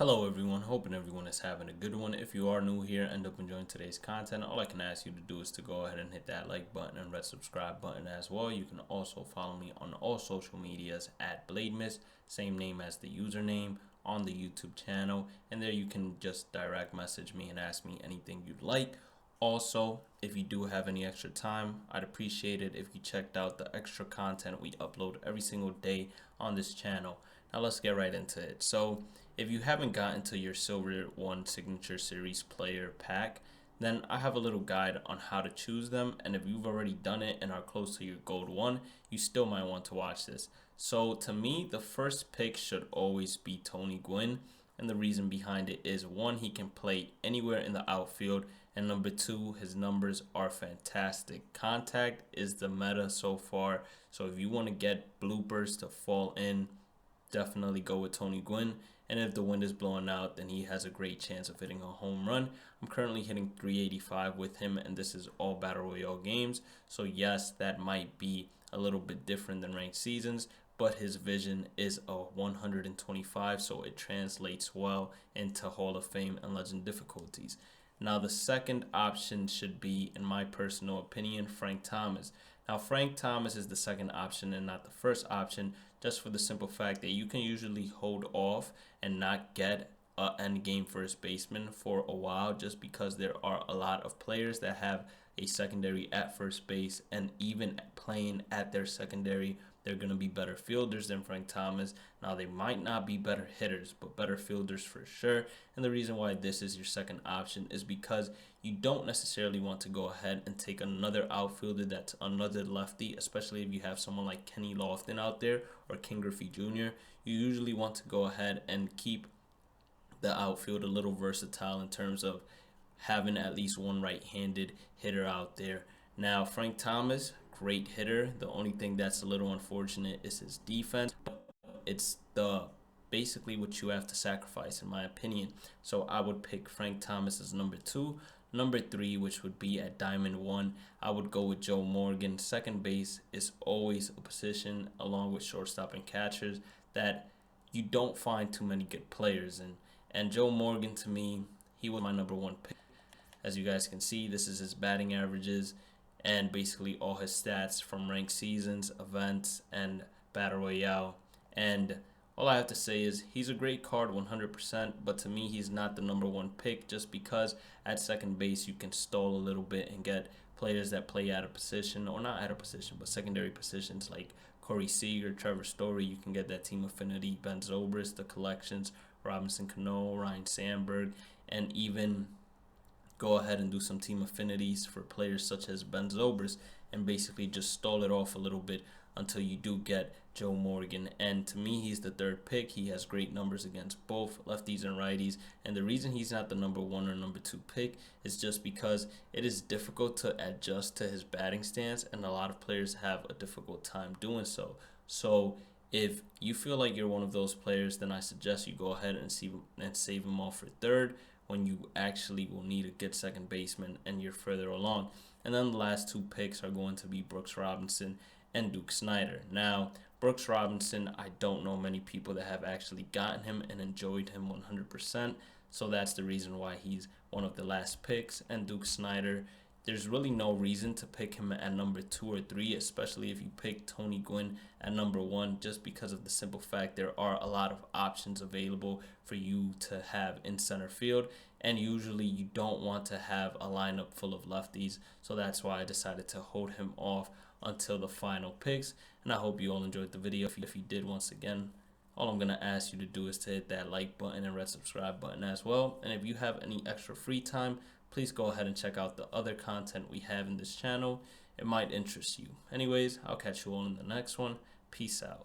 Hello everyone, hoping everyone is having a good one. If you are new here and end up enjoying today's content, all I can ask you to do is to go ahead and hit that like button and red subscribe button as well. You can also follow me on all social medias at BladeMiss, same name as the username on the YouTube channel, and there you can just direct message me and ask me anything you'd like. Also, if you do have any extra time, I'd appreciate it if you checked out the extra content we upload every single day on this channel. Now let's get right into it. So if you haven't gotten to your Silver 1 Signature Series player pack, then I have a little guide on how to choose them, and if you've already done it and are close to your Gold 1, you still might want to watch this. So to me, the first pick should always be Tony Gwynn, and the reason behind it is, one, he can play anywhere in the outfield, and number two, his numbers are fantastic. Contact is the meta so far, so if you want to get bloopers to fall in, definitely go with Tony Gwynn. And if the wind is blowing out, then he has a great chance of hitting a home run. I'm currently hitting 385 with him, and this is all Battle Royale games. So yes, that might be a little bit different than ranked seasons, but his vision is a 125, so it translates well into Hall of Fame and Legend difficulties. Now, the second option should be, in my personal opinion, Frank Thomas. Now, Frank Thomas is the second option and not the first option, just for the simple fact that you can usually hold off and not get an end game first baseman for a while, just because there are a lot of players that have a secondary at first base, and even playing at their secondary, they're going to be better fielders than Frank Thomas. Now, they might not be better hitters, but better fielders for sure. And the reason why this is your second option is because you don't necessarily want to go ahead and take another outfielder that's another lefty, especially if you have someone like Kenny Lofton out there or Ken Griffey Jr. You usually want to go ahead and keep the outfield a little versatile in terms of having at least one right-handed hitter out there. Now, Frank Thomas, great hitter. The only thing that's a little unfortunate is his defense. It's the basically what you have to sacrifice, in my opinion. So I would pick Frank Thomas as number 2. Number 3, which would be at Diamond 1, I would go with Joe Morgan. Second base is always a position, along with shortstop and catchers, that you don't find too many good players in. And Joe Morgan, to me, he was my number 1 pick. As you guys can see, this is his batting averages and basically all his stats from ranked seasons, events, and Battle Royale. And all I have to say is he's a great card 100%, but to me he's not the number 1 pick, just because at second base you can stall a little bit and get players that play out of position, or not out of position, but secondary positions like Corey Seager, Trevor Story. You can get that team affinity, Ben Zobrist, the collections, Robinson Cano, Ryan Sandberg, and even go ahead and do some team affinities for players such as Ben Zobrist, and basically just stall it off a little bit until you do get Joe Morgan. And to me, he's the 3rd pick. He has great numbers against both lefties and righties, and the reason he's not the number 1 or number 2 pick is just because it is difficult to adjust to his batting stance, and a lot of players have a difficult time doing so. So if you feel like you're one of those players, then I suggest you go ahead and save him off for 3rd, when you actually will need a good second baseman and you're further along. And then the last 2 picks are going to be Brooks Robinson and Duke Snider. Now, Brooks Robinson, I don't know many people that have actually gotten him and enjoyed him 100%, so that's the reason why he's one of the last picks. And Duke Snider, there's really no reason to pick him at number 2 or 3, especially if you pick Tony Gwynn at number 1, just because of the simple fact there are a lot of options available for you to have in center field, and usually you don't want to have a lineup full of lefties, so that's why I decided to hold him off until the final picks. And I hope you all enjoyed the video. If you did, once again, all I'm going to ask you to do is to hit that like button and red subscribe button as well. And if you have any extra free time, please go ahead and check out the other content we have in this channel. It might interest you. Anyways, I'll catch you all in the next one. Peace out.